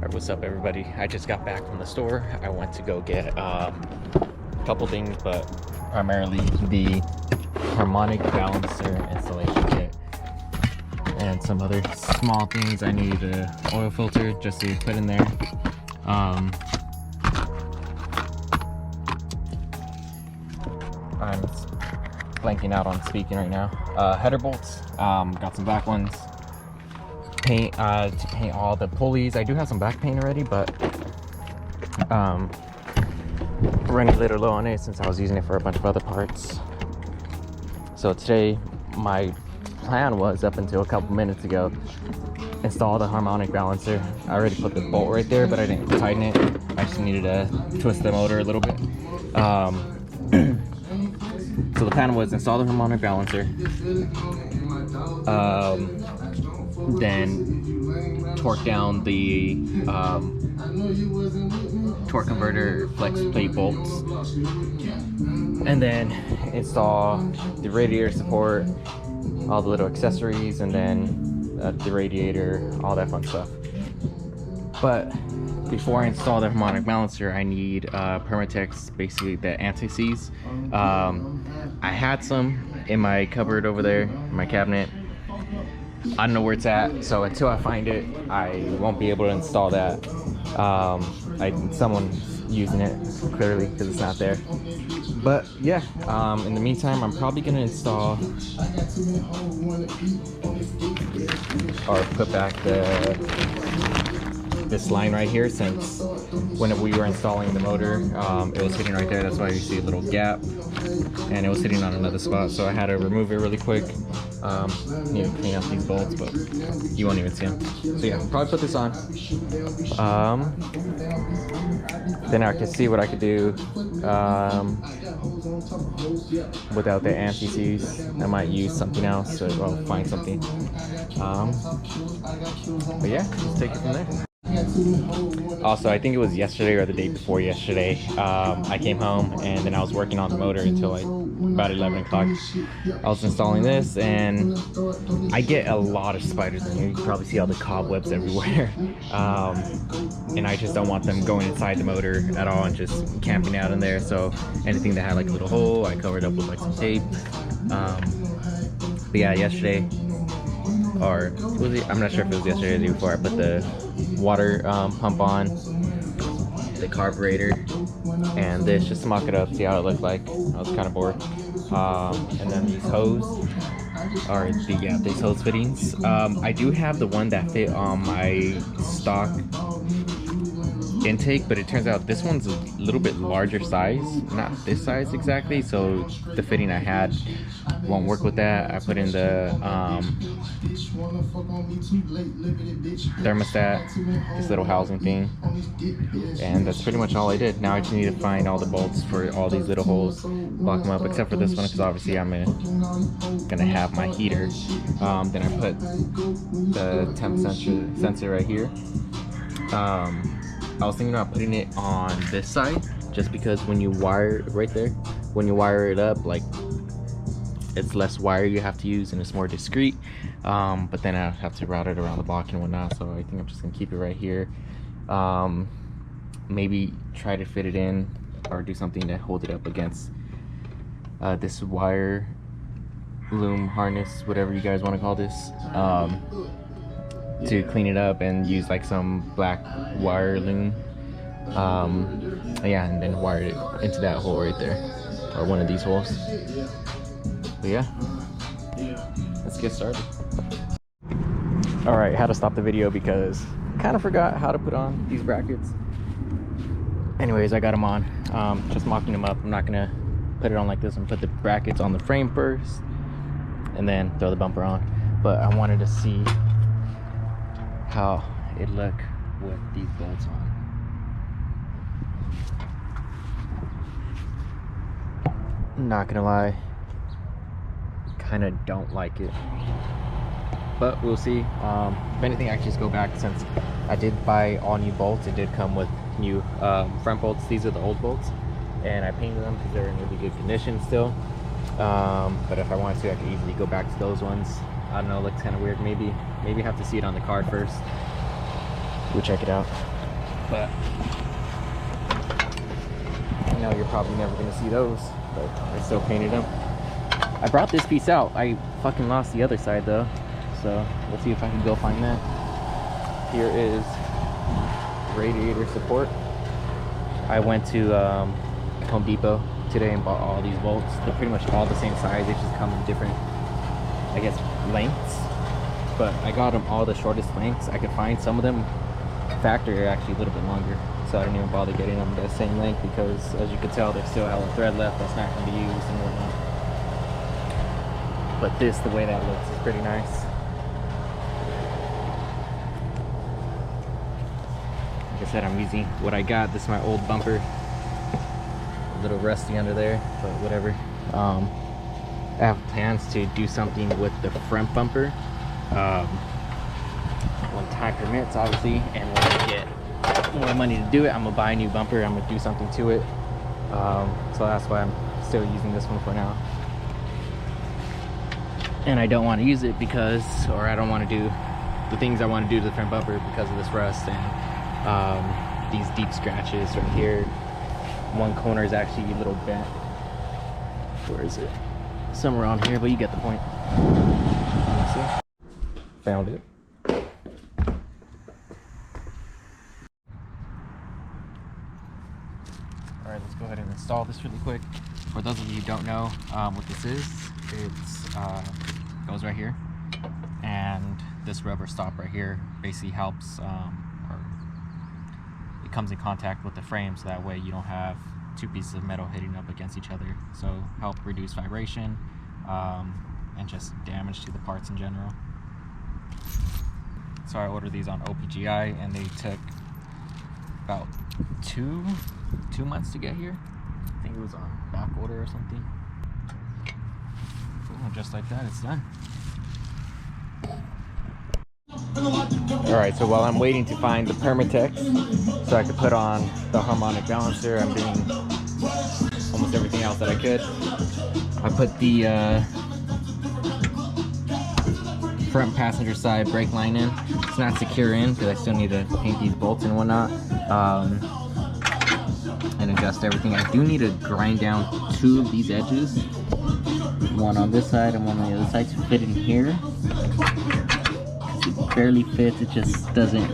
Alright, what's up everybody? I just got back from the store. I went to go get a couple things, but primarily the harmonic balancer installation kit and some other small things. I need an oil filter just to put in there. I'm blanking out on speaking right now. Header bolts, got some black ones. Paint to paint all the pulleys. I do have some back paint already, but running a little low on it since I was using it for a bunch of other parts. So today my plan was, up until a couple minutes ago, install the harmonic balancer. I already put the bolt right there, but I didn't tighten it. I just needed to twist the motor a little bit. So the plan was install the harmonic balancer, then torque down the torque converter flex plate bolts, and then install the radiator support, all the little accessories, and then the radiator, all that fun stuff. But before I install the harmonic balancer, I need Permatex, basically the anti-seize. I had some in my cupboard over there, in my cabinet. I don't know where it's at, so until I find it, I won't be able to install that. Someone's using it clearly because it's not there. But yeah, in the meantime, I'm probably gonna install or put back this line right here, since when we were installing the motor, it was sitting right there. That's why you see a little gap, and it was sitting on another spot, so I had to remove it really quick. Need to clean up these bolts, but you won't even see them. So yeah, probably put this on. Then I can see what I could do without the anti-seize. I might use something else, or I'll find something. But yeah, let's take it from there. Also, I think it was yesterday or the day before yesterday, I came home and then I was working on the motor until like about 11 o'clock. I was installing this, and I get a lot of spiders in here. You can probably see all the cobwebs everywhere. And I just don't want them going inside the motor at all and just camping out in there. So anything that had like a little hole, I covered up with like some tape. But yeah, yesterday, or was it, I'm not sure if it was yesterday or the day before, I put the water pump on, the carburetor, and this just to mock it up, see how it looked like. I was kind of bored. And then these hose, or these hose fittings. I do have the one that fit on my stock intake, but it turns out this one's a little bit larger size, not this size exactly, so the fitting I had won't work with that. I put in the thermostat, this little housing thing, and that's pretty much all I did. Now I just need to find all the bolts for all these little holes, block them up, except for this one, because obviously I'm gonna have my heater. Then I put the temp sensor right here. I was thinking about putting it on this side, just because when you wire right there, when you wire it up, like, it's less wire you have to use and it's more discreet. But then I have to route it around the block and whatnot, so I think I'm just gonna keep it right here. Maybe try to fit it in or do something to hold it up against this wire loom harness, whatever you guys want to call this, to clean it up, and use like some black wire loom, yeah, and then wire it into that hole right there, or one of these holes. But yeah, let's get started. All right, had to stop the video because I kind of forgot how to put on these brackets. Anyways, I got them on, just mocking them up. I'm not gonna put it on like this. I'm gonna put the brackets on the frame first and then throw the bumper on. But I wanted to see how it look with these bolts on. Not gonna lie, kind of don't like it, but we'll see. If anything, I just go back, since I did buy all new bolts. It did come with new front bolts. These are the old bolts, and I painted them because they're in really good condition still. But if I wanted to, I could easily go back to those ones. I don't know, it looks kind of weird. Maybe have to see it on the car first. go check it out. But I know you're probably never gonna see those, but I still painted them. I brought this piece out. I fucking lost the other side though, so let's see if I can go find that. Here is radiator support. I went to Home Depot today and bought all these bolts. They're pretty much all the same size. They just come in different, I guess, lengths. But I got them all the shortest lengths I could find. Some of them factory are actually a little bit longer, so I didn't even bother getting them the same length because, as you can tell, there's still hella thread left that's not going to be used and whatnot. But this, the way that looks, is pretty nice. Like I said, I'm using what I got. This is my old bumper. A little rusty under there, but whatever. I have plans to do something with the front bumper when time permits, obviously, and when I get more money to do it, I'm gonna buy a new bumper. I'm gonna do something to it. So that's why I'm still using this one for now. And I don't want to use it because, or I don't want to do the things I want to do to the front bumper because of this rust and these deep scratches right here. One corner is actually a little bent. Where is it? Somewhere on here, but you get the point. Let's see. Found it. Alright, let's go ahead and install this really quick. For those of you who don't know what this is, it's goes right here, and this rubber stop right here basically helps, or it comes in contact with the frame, so that way you don't have two pieces of metal hitting up against each other. So help reduce vibration and just damage to the parts in general. So I ordered these on OPGI and they took about two months to get here. I think it was on back order or something. Just like that, it's done. Alright, so while I'm waiting to find the Permatex so I could put on the harmonic balancer, I'm doing almost everything else that I could. I put the front passenger side brake line in. It's not secure in because I still need to paint these bolts and whatnot, and adjust everything. I do need to grind down two of these edges, one on this side and one on the other side, to fit in here. It barely fits, it just doesn't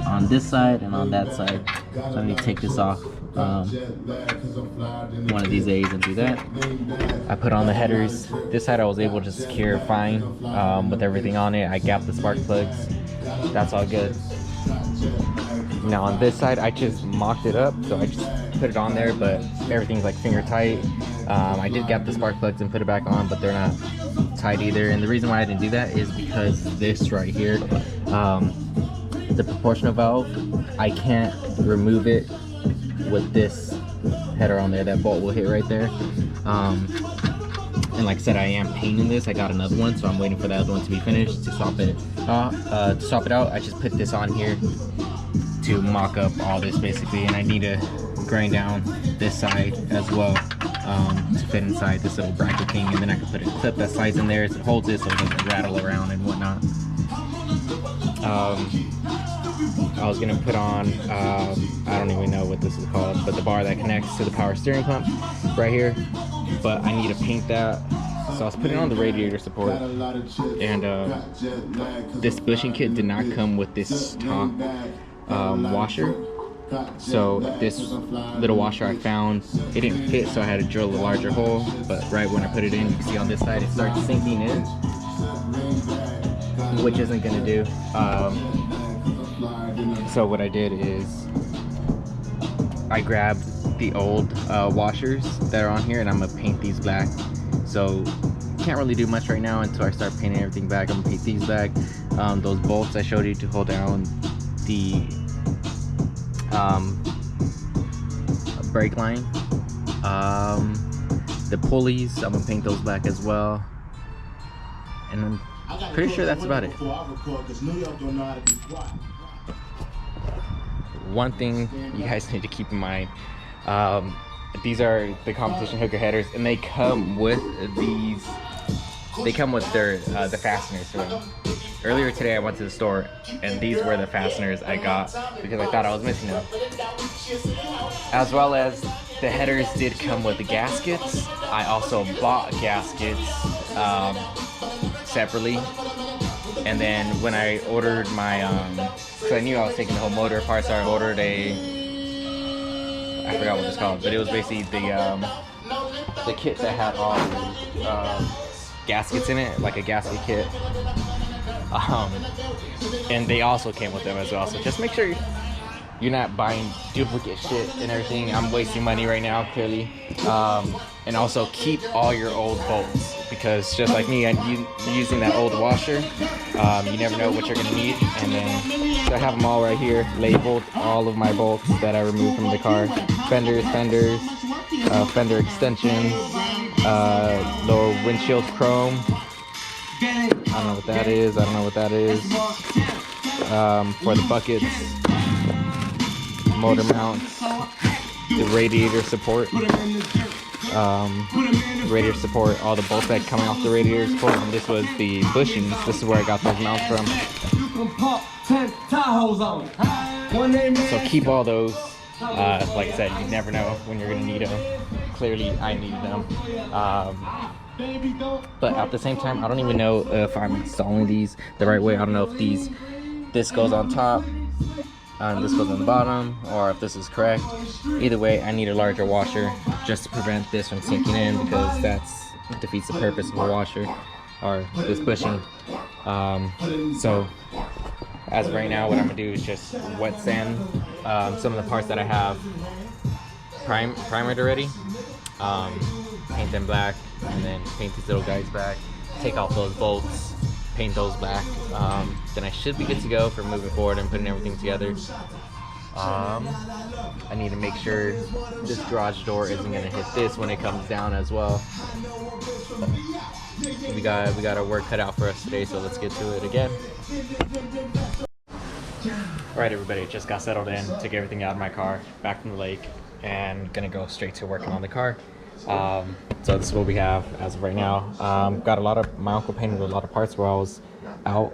on this side and on that side. So I need to take this off one of these days and do that. I put on the headers. This side I was able to secure fine with everything on it. I gapped the spark plugs. That's all good. Now on this side I just mocked it up, so I just put it on there, but everything's like finger tight. I did gap the spark plugs and put it back on, but they're not tight either. And the reason why I didn't do that is because this right here, the proportional valve, I can't remove it with this header on there. That bolt will hit right there. And like I said, I am painting this. I got another one, so I'm waiting for that other one to be finished to swap it out. I just put this on here to mock up all this basically, and I need to grind down this side as well to fit inside this little bracket thing, and then I can put a clip that slides in there so it holds it so it doesn't rattle around and whatnot. I was gonna put on I don't even know what this is called, but the bar that connects to the power steering pump right here, but I need to paint that. So I was putting on the radiator support, and this bushing kit did not come with this top washer. So this little washer I found, it didn't fit, so I had to drill a larger hole. But right when I put it in, you can see on this side it starts sinking in, which isn't gonna do. So what I did is I grabbed the old washers that are on here, and I'm gonna paint these black. So can't really do much right now until I start painting everything back. I'm gonna paint these back. Those bolts I showed you to hold down the brake line, the pulleys, I'm gonna paint those black as well, and I'm pretty sure that's about it. One thing you guys need to keep in mind, these are the competition hooker headers, and they come with these. They come with their the fasteners for them. earlier today I went to the store and these were the fasteners I got because I thought I was missing them. As well as the headers did come with the gaskets. I also bought gaskets separately. And then when I ordered my, so I knew I was taking the whole motor apart, so I ordered I forgot what it's called, but it was basically the kit that had all the gaskets in it, like a gasket kit. And they also came with them as well, so just make sure you're not buying duplicate shit and everything. I'm wasting money right now, clearly. And also keep all your old bolts, because just like me, using that old washer, you never know what you're gonna need. And then, so I have them all right here, labeled, all of my bolts that I removed from the car. Fenders, fender extensions, the windshield chrome. I don't know what that is, for the buckets, motor mounts, the radiator support, all the bolts that coming off the radiator support, and this was the bushings. This is where I got those mounts from. So keep all those. Like I said, you never know when you're gonna need them. Clearly, I needed them. But at the same time, I don't even know if I'm installing these the right way. I don't know if this goes on top and this goes on the bottom, or if this is correct. Either way, I need a larger washer just to prevent this from sinking in, because that defeats the purpose of a washer, or this bushing. So as of right now, what I'm gonna do is just wet sand some of the parts that I have primered already, paint them black, and then paint these little guys back, take off those bolts, paint those back. Then I should be good to go for moving forward and putting everything together. I need to make sure this garage door isn't gonna hit this when it comes down as well. We got our work cut out for us today, so let's get to it again. Alright everybody, just got settled in, took everything out of my car, back from the lake, and gonna go straight to working on the car. So this is what we have as of right now. Got my uncle painted a lot of parts while I was out.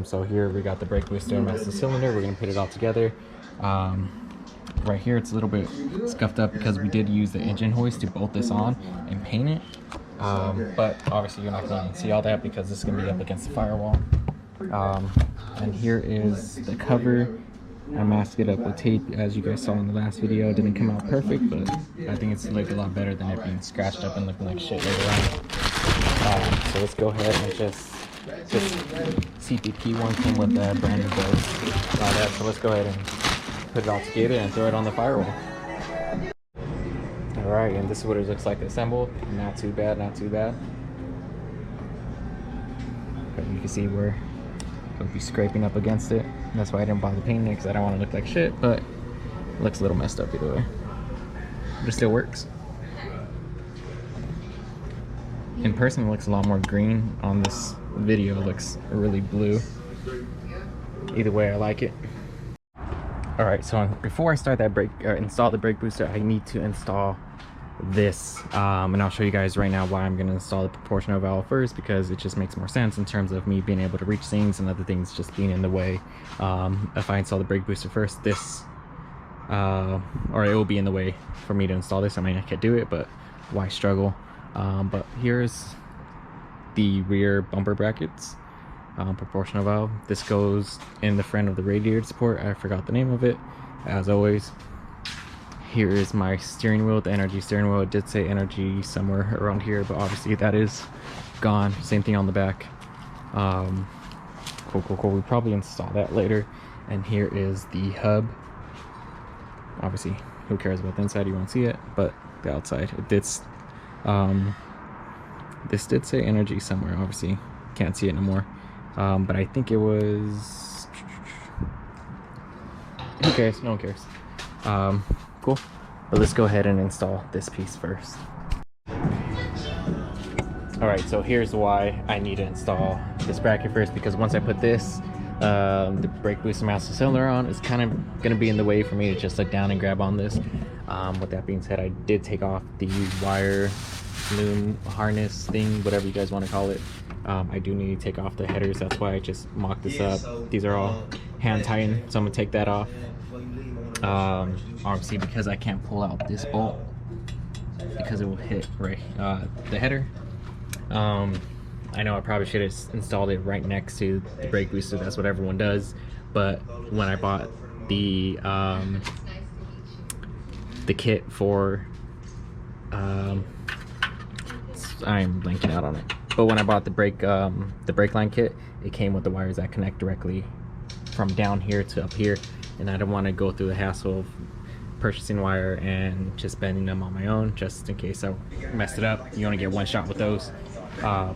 So here we got the brake booster and master cylinder. We're gonna put it all together. Right here it's a little bit scuffed up because we did use the engine hoist to bolt this on and paint it. But obviously you're not gonna see all that because this is gonna be up against the firewall. And here is the cover. I masked it up with tape, as you guys saw in the last video. It didn't come out perfect, but I think it's looked a lot better than it being scratched up and looking like shit later on. So let's go ahead and just CPP one came with the brand new bolts. So let's go ahead and put it all together and throw it on the firewall. Alright, and this is what it looks like assembled. Not too bad, not too bad. But you can see where it'll be scraping up against it. That's why I didn't bother painting it, because I don't want to look like shit, but it looks a little messed up either way. But it still works. In person it looks a lot more green. On this video it looks really blue. Either way, I like it. Alright, so before I start that install the brake booster, I need to install this, and I'll show you guys right now why I'm going to install the proportional valve first, because it just makes more sense in terms of me being able to reach things and other things just being in the way. If I install the brake booster first, or it will be in the way for me to install this. I mean, I could do it, but why struggle? But here's the rear bumper brackets, proportional valve. This goes in the front of the radiator support. I forgot the name of it, as always. Here is my steering wheel, the Energy steering wheel. It did say Energy somewhere around here, but obviously that is gone. Same thing on the back. Cool. We'll probably install that later. And here is the hub. Obviously, who cares about the inside? You won't see it, but the outside, it did. This did say Energy somewhere. Obviously, can't see it no more. But I think it was. Who cares? No one cares. Cool, but let's go ahead and install this piece first. Alright, so here's why I need to install this bracket first, because once I put this, the brake booster master cylinder on, it's kind of going to be in the way for me to just look down and grab on this. With that being said, I did take off the wire loom harness thing, whatever you guys want to call it. I do need to take off the headers. That's why I just mocked this up. These are all hand tightened, so I'm gonna take that off. Obviously because I can't pull out this bolt because it will hit right the header. I know I probably should have installed it right next to the brake booster. That's what everyone does. But when I bought the kit for I'm blanking out on it. But when I bought the brake line kit, it came with the wires that connect directly from down here to up here, and I don't want to go through the hassle of purchasing wire and just bending them on my own, just in case I messed it up. You only get one shot with those. So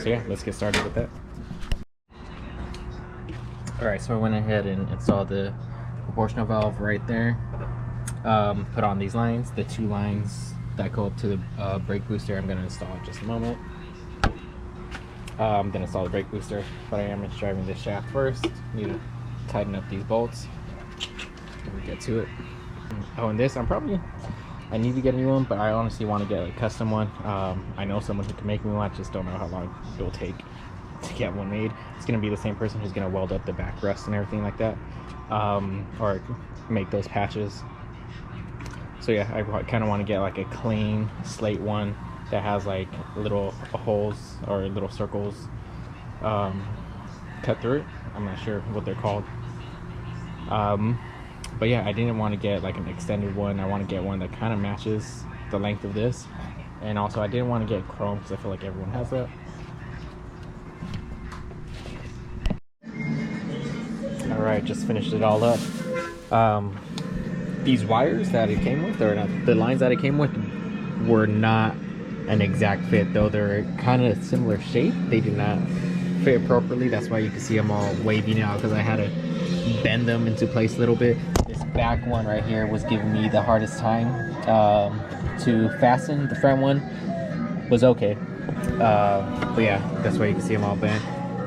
yeah, let's get started with that. Alright, so I went ahead and installed the proportional valve right there. Put on these lines, the 2 lines that go up to the brake booster. I'm going to install in just a moment. I'm going to install the brake booster, but I am just driving this shaft first. Need to tighten up these bolts. We'll get to it. Oh, and this, I need to get a new one, but I honestly want to get a custom one. I know someone who can make me one, I just don't know how long it will take to get one made. It's going to be the same person who's going to weld up the back rust and everything like that, or make those patches. So yeah, I kind of want to get like a clean slate one that has like little holes or little circles cut through it. I'm not sure what they're called. But yeah, I didn't want to get like an extended one. I want to get one that kind of matches the length of this. And also I didn't want to get chrome because I feel like everyone has that. Alright, just finished it all up. These wires that it came with, or not, the lines that it came with, were not an exact fit, though they're kind of similar shape. They did not fit appropriately. That's why you can see them all wavy now, because I had to bend them into place a little bit. This back one right here was giving me the hardest time to fasten. The front one was okay, but yeah, that's why you can see them all bent.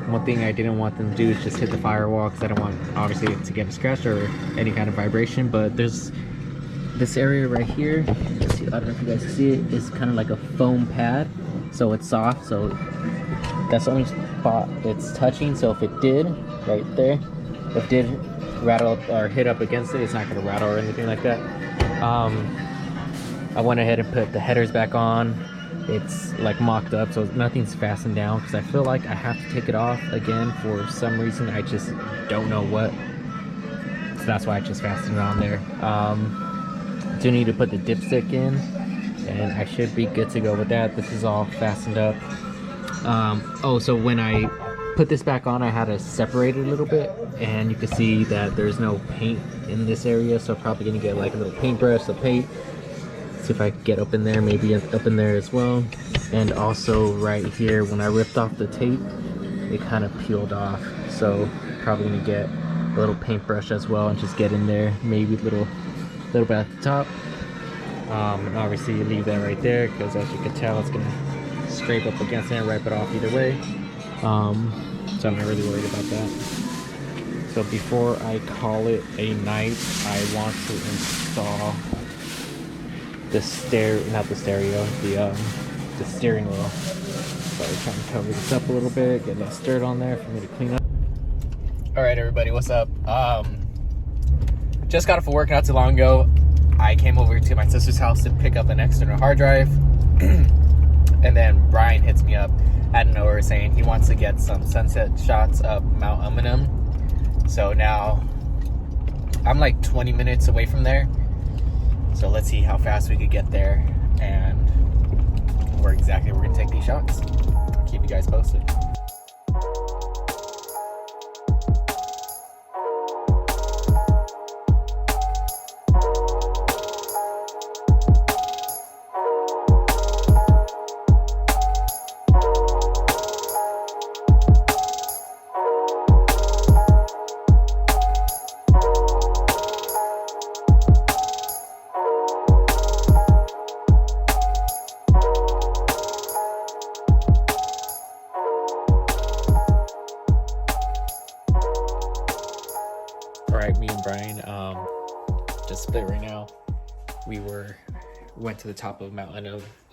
One thing I didn't want them to do is just hit the firewall, because I don't want, obviously, to get a scratch or any kind of vibration. But there's this area right here. I don't know if you guys can see it. It's kind of like a foam pad, so it's soft. So that's the only spot it's touching. So if it did, right there, if it did rattle or hit up against it, it's not going to rattle or anything like that. I went ahead and put the headers back on. It's like mocked up, so nothing's fastened down, because I feel like I have to take it off again for some reason. I just don't know what, so that's why I just fastened it on there. Do need to put the dipstick in, and I should be good to go with that. This is all fastened up. Oh, so when I put this back on, I had to separate it a little bit, and you can see that there's no paint in this area, so I'm probably gonna get like a little paintbrush to paint. See if I can get up in there, maybe up in there as well. And also right here, when I ripped off the tape, it kind of peeled off, so probably gonna get a little paintbrush as well and just get in there, maybe a little bit at the top. And obviously you leave that right there, because as you can tell, it's gonna scrape up against it and wipe it off either way. So I'm not really worried about that. So before I call it a night, I want to install the steering wheel. So I'm trying to cover this up a little bit, get that dirt on there for me to clean up. Alright everybody, what's up? Just got off of work not too long ago. I came over to my sister's house to pick up an external hard drive. And then Brian hits me up out of nowhere saying he wants to get some sunset shots of Mount Umunhum. So now I'm like 20 minutes away from there. So let's see how fast we could get there and where exactly we're gonna take these shots. I'll keep you guys posted. Alright, me and Brian just split right now. We went to the top of Mount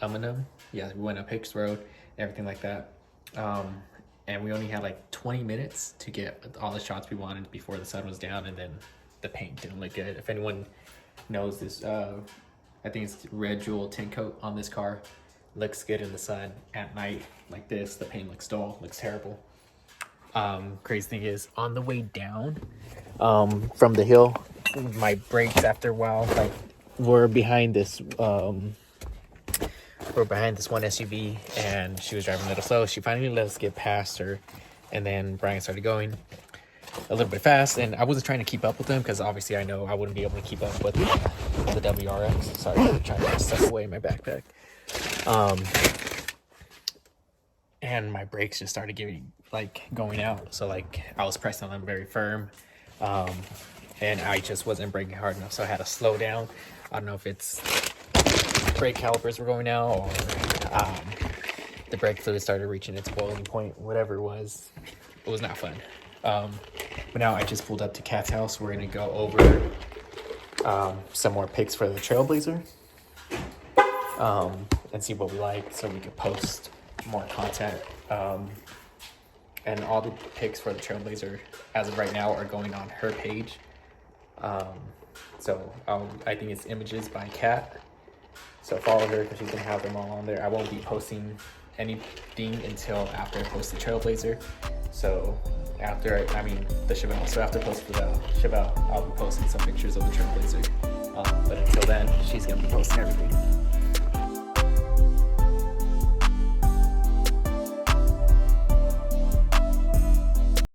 Umunhum. Yeah, we went up Hicks Road, everything like that. And we only had like 20 minutes to get all the shots we wanted before the sun was down, and then the paint didn't look good. If anyone knows this, I think it's red jewel tint coat on this car. Looks good in the sun. At night like this, the paint looks dull, looks terrible. Crazy thing is, on the way down from the hill, my brakes after a while, like, we're behind this one SUV, and she was driving a little slow. She finally let us get past her, and then Brian started going a little bit fast, and I wasn't trying to keep up with them because obviously I know I wouldn't be able to keep up with the WRX. Sorry, I'm trying to stuff away in my backpack. And my brakes just started going out, so like I was pressing on them very firm, and I just wasn't braking hard enough, so I had to slow down. I don't know if it's brake calipers were going out, or the brake fluid started reaching its boiling point. Whatever it was not fun. But now I just pulled up to Cat's house. We're gonna go over some more pics for the Trailblazer, and see what we like, so we could post more content. And all the pics for the Trailblazer as of right now are going on her page. So I think it's Images by Kat. So follow her because she's gonna have them all on there. I won't be posting anything until after I post the Trailblazer. So after the Chevelle. So after post for the Chevelle, I'll be posting some pictures of the Trailblazer. But until then, she's gonna be posting everything.